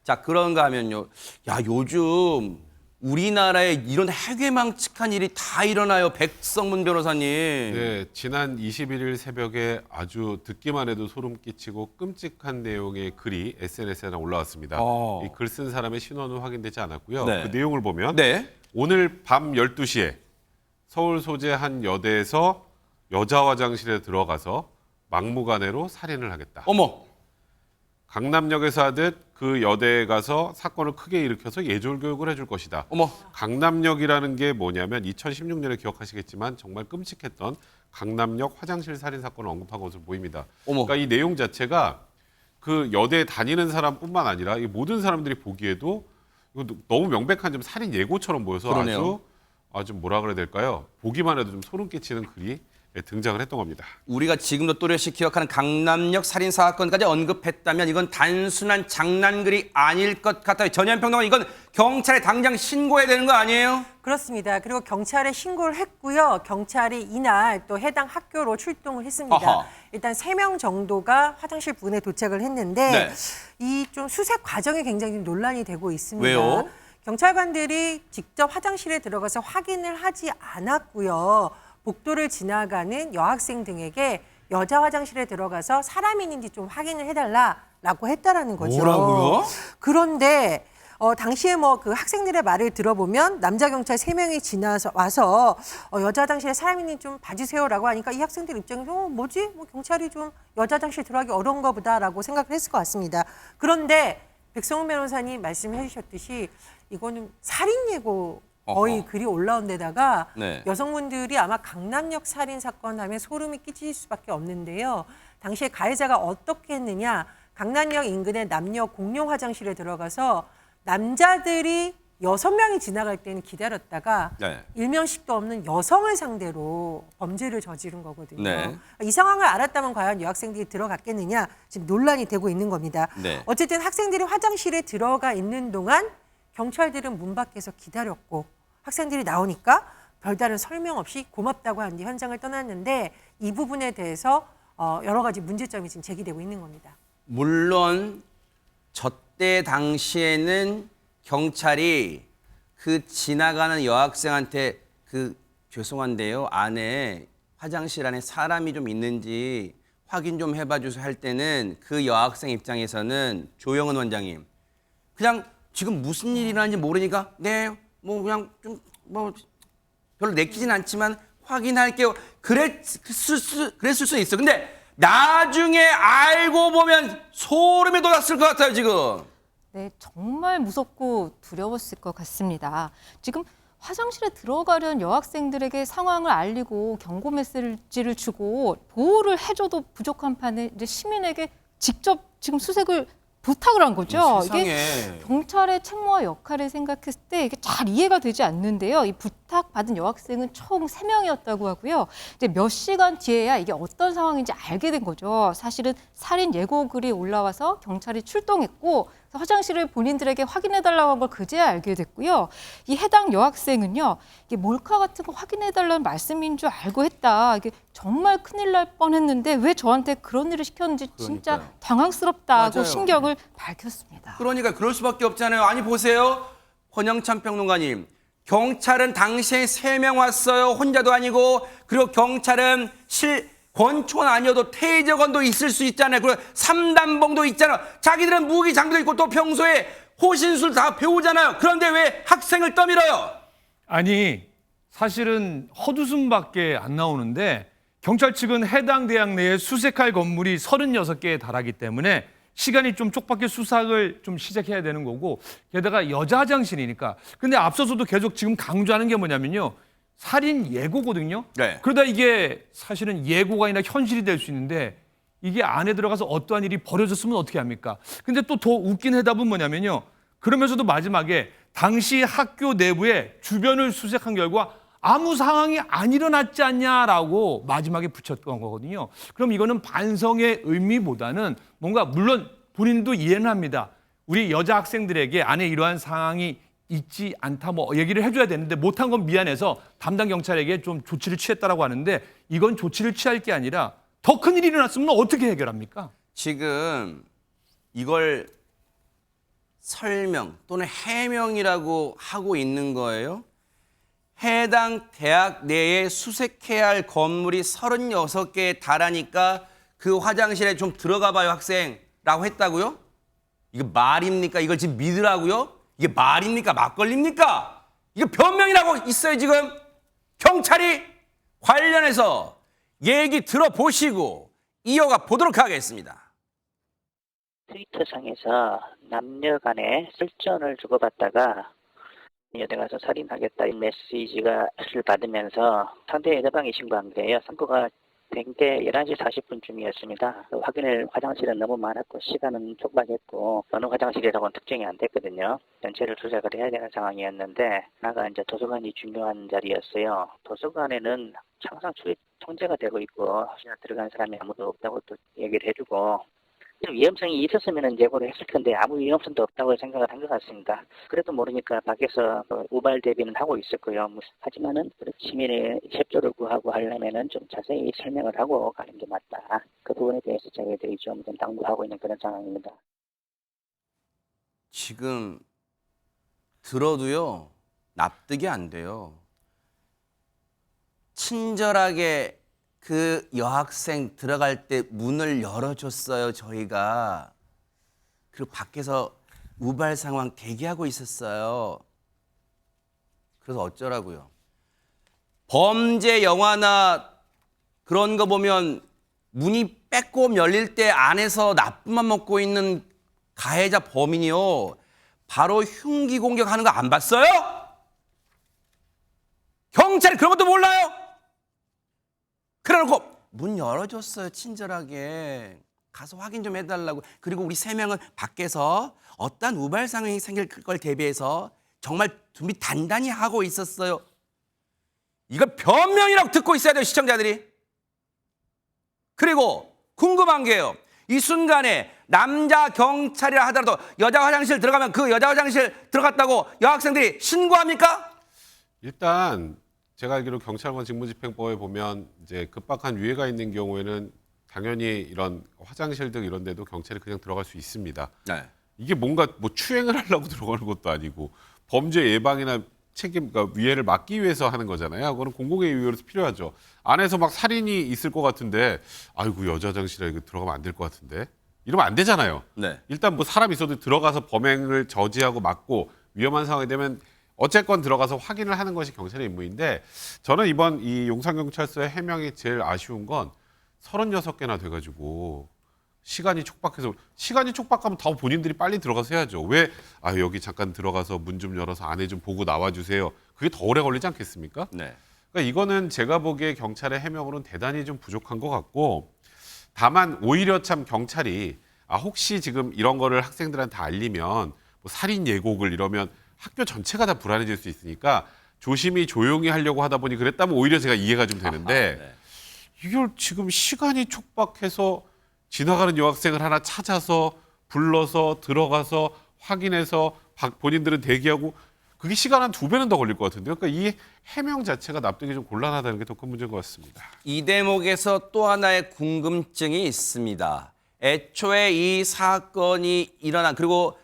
자, 그런가 하면요. 야, 요즘 우리나라에 이런 해괴망측한 일이 다 일어나요. 백성문 변호사님. 네, 지난 21일 새벽에 아주 듣기만 해도 소름 끼치고 끔찍한 내용의 글이 SNS에 올라왔습니다. 이 글 쓴 사람의 신원은 확인되지 않았고요. 네. 그 내용을 보면 네. 오늘 밤 12시에 서울 소재 한 여대에서 여자 화장실에 들어가서 막무가내로 살인을 하겠다. 어머. 강남역에서 하듯 그 여대에 가서 사건을 크게 일으켜서 예절 교육을 해줄 것이다. 어머. 강남역이라는 게 뭐냐면 2016년에 기억하시겠지만 정말 끔찍했던 강남역 화장실 살인 사건을 언급한 것으로 보입니다. 어머. 그러니까 이 내용 자체가 그 여대에 다니는 사람뿐만 아니라 이 모든 사람들이 보기에도 이거 너무 명백한 좀 살인 예고처럼 보여서 그러네요. 아주 뭐라 그래야 될까요? 보기만 해도 좀 소름 끼치는 글이 등장을 했던 겁니다. 우리가 지금도 또렷이 기억하는 강남역 살인 사건까지 언급했다면 이건 단순한 장난글이 아닐 것 같아요. 전현 평론가 이건 경찰에 당장 신고해야 되는 거 아니에요? 그렇습니다. 그리고 경찰에 신고를 했고요. 경찰이 이날 또 해당 학교로 출동을 했습니다. 아하. 일단 3명 정도가 화장실 부근에 도착을 했는데 네. 이 좀 수색 과정이 굉장히 좀 논란이 되고 있습니다. 왜요? 경찰관들이 직접 화장실에 들어가서 확인을 하지 않았고요. 복도를 지나가는 여학생 등에게 여자 화장실에 들어가서 사람이 있는지 좀 확인을 해달라라고 했다라는 거죠. 뭐라고요? 그런데 당시에 뭐 그 학생들의 말을 들어보면 남자 경찰 3명이 지나서 와서 여자 화장실에 사람 있는지 좀 봐주세요라고 하니까 이 학생들 입장에서 뭐지? 뭐 경찰이 좀 여자 화장실 들어가기 어려운가 보다라고 생각을 했을 것 같습니다. 그런데 백성훈 변호사님 말씀해 주셨듯이 이거는 살인 예고 거의 글이 올라온 데다가 네. 여성분들이 아마 강남역 살인 사건 하면 소름이 끼칠 수밖에 없는데요. 당시에 가해자가 어떻게 했느냐. 강남역 인근의 남녀 공용 화장실에 들어가서 남자들이 6명이 지나갈 때는 기다렸다가 네. 일면식도 없는 여성을 상대로 범죄를 저지른 거거든요. 네. 이 상황을 알았다면 과연 여학생들이 들어갔겠느냐 지금 논란이 되고 있는 겁니다. 네. 어쨌든 학생들이 화장실에 들어가 있는 동안 경찰들은 문 밖에서 기다렸고 학생들이 나오니까 별다른 설명 없이 고맙다고 한 뒤 현장을 떠났는데 이 부분에 대해서 여러 가지 문제점이 지금 제기되고 있는 겁니다. 물론 저때 당시에는 경찰이 그 지나가는 여학생한테 죄송한데요. 안에 화장실 안에 사람이 좀 있는지 확인 좀 해봐 주세요 할 때는 그 여학생 입장에서는 조영은 원장님 그냥 지금 무슨 일이 일어나는지 모르니까 네 뭐 그냥 좀 뭐 별로 내키진 않지만 확인할게요. 그랬을 수 있어. 근데 나중에 알고 보면 소름이 돋았을 것 같아요, 지금. 네, 정말 무섭고 두려웠을 것 같습니다. 지금 화장실에 들어가려는 여학생들에게 상황을 알리고 경고 메시지를 주고 보호를 해줘도 부족한 판에 이제 시민에게 직접 지금 수색을 부탁을 한 거죠. 세상에. 이게 경찰의 책무와 역할을 생각했을 때 이게 잘 이해가 되지 않는데요. 이 부탁받은 여학생은 총 3명이었다고 하고요. 이제 몇 시간 뒤에야 이게 어떤 상황인지 알게 된 거죠. 사실은 살인 예고 글이 올라와서 경찰이 출동했고 화장실을 본인들에게 확인해달라고 한 걸 그제야 알게 됐고요. 이 해당 여학생은요, 이게 몰카 같은 거 확인해달라는 말씀인 줄 알고 했다. 이게 정말 큰일 날 뻔했는데 왜 저한테 그런 일을 시켰는지 진짜 그러니까요. 당황스럽다고 맞아요. 신경을 밝혔습니다. 그러니까 그럴 수밖에 없잖아요. 아니 보세요. 권영찬 평론가님. 경찰은 당시에 3명 왔어요. 혼자도 아니고. 그리고 경찰은 권총 아니어도 테이저건도 있을 수 있잖아요. 그리고 3단봉도 있잖아요. 자기들은 무기 장비도 있고 또 평소에 호신술 다 배우잖아요. 그런데 왜 학생을 떠밀어요? 아니 사실은 헛웃음밖에 안 나오는데 경찰 측은 해당 대학 내에 수색할 건물이 36개에 달하기 때문에 시간이 좀 촉박해 수색을 좀 시작해야 되는 거고 게다가 여자 화장실이니까 근데 앞서서도 계속 지금 강조하는 게 뭐냐면요. 살인 예고거든요. 네. 그러다 이게 사실은 예고가 아니라 현실이 될 수 있는데 이게 안에 들어가서 어떠한 일이 벌어졌으면 어떻게 합니까? 근데 또 더 웃긴 해답은 뭐냐면요. 그러면서도 마지막에 당시 학교 내부의 주변을 수색한 결과 아무 상황이 안 일어났지 않냐라고 마지막에 붙였던 거거든요. 그럼 이거는 반성의 의미보다는 뭔가 물론 본인도 이해는 합니다. 우리 여자 학생들에게 안에 이러한 상황이 있지 않다 뭐 얘기를 해줘야 되는데 못한 건 미안해서 담당 경찰에게 좀 조치를 취했다라고 하는데 이건 조치를 취할 게 아니라 더 큰 일이 일어났으면 어떻게 해결합니까? 지금 이걸 설명 또는 해명이라고 하고 있는 거예요. 해당 대학 내에 수색해야 할 건물이 36개에 달하니까 그 화장실에 좀 들어가 봐요, 학생라고 했다고요? 이거 말입니까? 이걸 지금 믿으라고요? 이게 말입니까? 막걸리입니까? 이거 변명이라고 있어요, 지금. 경찰이 관련해서 얘기 들어보시고 이어가 보도록 하겠습니다. 트위터상에서 남녀 간에 설전을 주고받다가 여대 가서 살인하겠다 이 메시지를 받으면서 상대 여자방이 신고한 거예요. 선고가 된 게 11시 40분쯤이었습니다. 확인을 화장실은 너무 많았고 시간은 촉박했고 어느 화장실이라고는 특정이 안 됐거든요. 전체를 조작을 해야 되는 상황이었는데 하나가 이제 도서관이 중요한 자리였어요. 도서관에는 항상 출입 통제가 되고 있고 혹시나 들어간 사람이 아무도 없다고 또 얘기를 해주고 좀 위험성이 있었으면 예고를 했을 텐데 아무 위험성도 없다고 생각을 한 것 같습니다. 그래도 모르니까 밖에서 우발 대비는 하고 있었고요. 하지만은 시민의 협조를 구하고 하려면은 좀 자세히 설명을 하고 가는 게 맞다. 그 부분에 대해서 저희들이 좀 당부하고 있는 그런 상황입니다. 지금 들어도요, 납득이 안 돼요. 친절하게 그 여학생 들어갈 때 문을 열어줬어요, 저희가. 그리고 밖에서 우발 상황 대기하고 있었어요. 그래서 어쩌라고요? 범죄 영화나 그런 거 보면 문이 빼꼼 열릴 때 안에서 나쁨만 먹고 있는 가해자 범인이요. 바로 흉기 공격하는 거 안 봤어요? 경찰이 그런 것도 몰라요? 그래놓고 문 열어줬어요, 친절하게. 가서 확인 좀 해달라고. 그리고 우리 3명은 밖에서 어떤 우발 상황이 생길 걸 대비해서 정말 준비 단단히 하고 있었어요. 이걸 변명이라고 듣고 있어야 돼요, 시청자들이. 그리고 궁금한 게요. 이 순간에 남자 경찰이라 하더라도 여자 화장실 들어가면 그 여자 화장실 들어갔다고 여학생들이 신고합니까? 일단 제가 알기로 경찰관 직무집행법에 보면 이제 급박한 유해가 있는 경우에는 당연히 이런 화장실 등 이런 데도 경찰이 그냥 들어갈 수 있습니다. 네. 이게 뭔가 뭐 추행을 하려고 들어가는 것도 아니고 범죄 예방이나 책임, 그러니까 위해를 막기 위해서 하는 거잖아요. 그거는 공공의 이유로서 필요하죠. 안에서 막 살인이 있을 것 같은데, 아이고 여자 화장실에 이거 들어가면 안 될 것 같은데, 이러면 안 되잖아요. 네. 일단 뭐 사람 있어도 들어가서 범행을 저지하고 막고 위험한 상황이 되면 어쨌건 들어가서 확인을 하는 것이 경찰의 임무인데, 저는 이번 이 용산경찰서의 해명이 제일 아쉬운 건 36개나 돼가지고 시간이 촉박해서, 시간이 촉박하면 더 본인들이 빨리 들어가서 해야죠. 왜 여기 잠깐 들어가서 문 좀 열어서 안에 좀 보고 나와주세요. 그게 더 오래 걸리지 않겠습니까? 네. 그러니까 이거는 제가 보기에 경찰의 해명으로는 대단히 좀 부족한 것 같고, 다만 오히려 참 경찰이 혹시 지금 이런 거를 학생들한테 알리면 뭐 살인 예고글 이러면 학교 전체가 다 불안해질 수 있으니까 조심히 조용히 하려고 하다 보니 그랬다면 오히려 제가 이해가 좀 되는데, 네. 이걸 지금 시간이 촉박해서 지나가는 여학생을 하나 찾아서 불러서 들어가서 확인해서 본인들은 대기하고, 그게 시간 한 2배는 더 걸릴 것 같은데요. 그러니까 이 해명 자체가 납득이 좀 곤란하다는 게 더 큰 문제인 것 같습니다. 이 대목에서 또 하나의 궁금증이 있습니다. 애초에 이 사건이 일어난, 그리고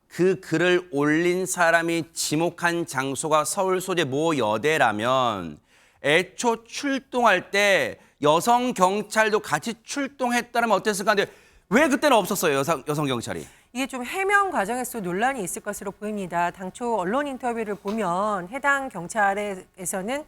그 글을 올린 사람이 지목한 장소가 서울 소재 모 여대라면 애초 출동할 때 여성 경찰도 같이 출동했다면 어땠을까 하는데 왜 그때는 없었어요, 여성 경찰이? 이게 좀 해명 과정에서 논란이 있을 것으로 보입니다. 당초 언론 인터뷰를 보면 해당 경찰에서는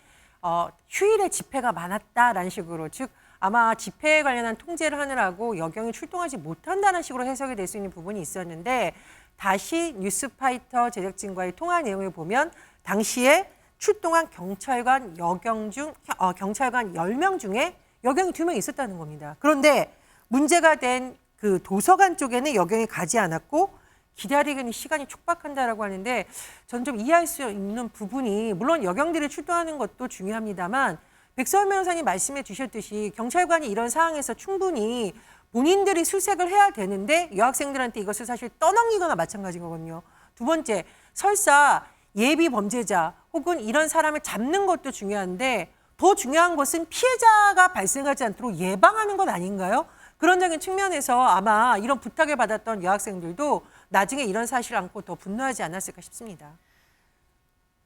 휴일에 집회가 많았다라는 식으로, 즉 아마 집회에 관련한 통제를 하느라고 여경이 출동하지 못한다는 식으로 해석이 될 수 있는 부분이 있었는데, 다시 뉴스파이터 제작진과의 통화 내용을 보면 당시에 출동한 경찰관 경찰관 10명 중에 여경이 2명 있었다는 겁니다. 그런데 문제가 된 그 도서관 쪽에는 여경이 가지 않았고 기다리기는 시간이 촉박한다라고 하는데, 전 좀 이해할 수 있는 부분이, 물론 여경들이 출동하는 것도 중요합니다만 백서원 변호사님 말씀해 주셨듯이 경찰관이 이런 상황에서 충분히 본인들이 수색을 해야 되는데 여학생들한테 이것을 사실 떠넘기거나 마찬가지인 거거든요. 두 번째, 설사 예비 범죄자 혹은 이런 사람을 잡는 것도 중요한데 더 중요한 것은 피해자가 발생하지 않도록 예방하는 것 아닌가요? 그런 적인 측면에서 아마 이런 부탁을 받았던 여학생들도 나중에 이런 사실을 안고 더 분노하지 않았을까 싶습니다.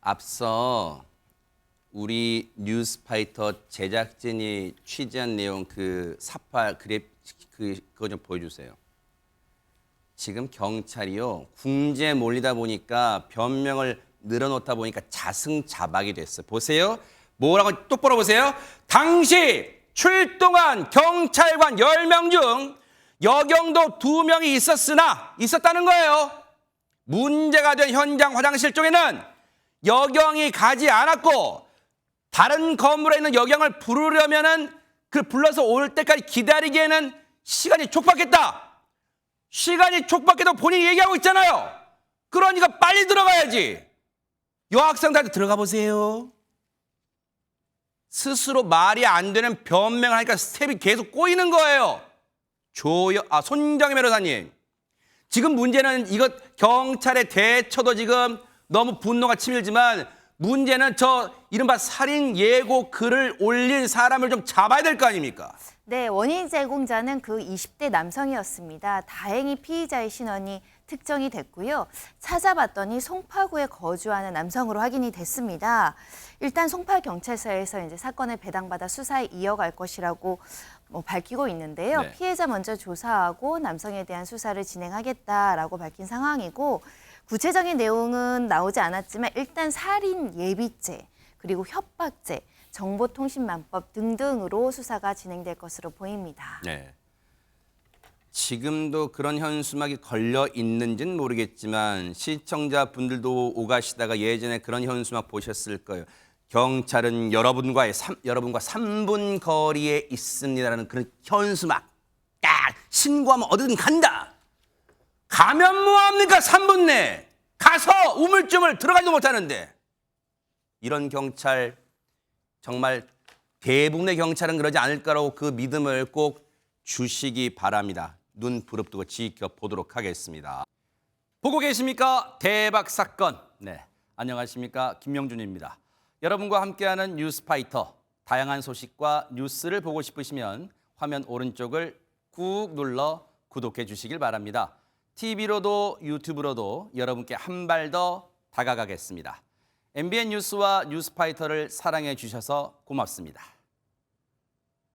앞서 우리 뉴스파이터 제작진이 취재한 내용 그 사파 그래프 그거 좀 보여주세요. 지금 경찰이요 궁지에 몰리다 보니까 변명을 늘어놓다 보니까 자승자박이 됐어요. 보세요. 뭐라고 똑바로 보세요. 당시 출동한 경찰관 10명 중 여경도 2명이 있었다는 거예요. 문제가 된 현장 화장실 쪽에는 여경이 가지 않았고 다른 건물에 있는 여경을 부르려면은 그 불러서 올 때까지 기다리기에는 시간이 촉박했다. 시간이 촉박해도 본인이 얘기하고 있잖아요. 그러니까 빨리 들어가야지. 여학생들한테 들어가 보세요. 스스로 말이 안 되는 변명을 하니까 스텝이 계속 꼬이는 거예요. 손정희 변호사님. 지금 문제는 이것 경찰의 대처도 지금 너무 분노가 치밀지만 문제는 저 이른바 살인 예고 글을 올린 사람을 좀 잡아야 될 거 아닙니까? 네, 원인 제공자는 그 20대 남성이었습니다. 다행히 피의자의 신원이 특정이 됐고요. 찾아봤더니 송파구에 거주하는 남성으로 확인이 됐습니다. 일단 송파경찰서에서 이제 사건을 배당받아 수사에 이어갈 것이라고 밝히고 있는데요. 네. 피해자 먼저 조사하고 남성에 대한 수사를 진행하겠다라고 밝힌 상황이고 구체적인 내용은 나오지 않았지만 일단 살인 예비죄 그리고 협박죄 정보통신망법 등등으로 수사가 진행될 것으로 보입니다. 네. 지금도 그런 현수막이 걸려 있는지는 모르겠지만 시청자분들도 오가시다가 예전에 그런 현수막 보셨을 거예요. 경찰은 여러분과 3분 거리에 있습니다라는 그런 현수막. 딱 신고하면 어디든 간다. 가면 뭐합니까? 3분 내에. 가서 우물쭈물 들어가지도 못하는데. 이런 경찰 정말 대부분의 경찰은 그러지 않을 거라고 그 믿음을 꼭 주시기 바랍니다. 눈 부릅뜨고 지켜보도록 하겠습니다. 보고 계십니까? 대박 사건. 네, 안녕하십니까? 김명준입니다. 여러분과 함께하는 뉴스파이터. 다양한 소식과 뉴스를 보고 싶으시면 화면 오른쪽을 꾹 눌러 구독해 주시길 바랍니다. TV로도 유튜브로도 여러분께 한 발 더 다가가겠습니다. MBN 뉴스와 뉴스파이터를 사랑해 주셔서 고맙습니다.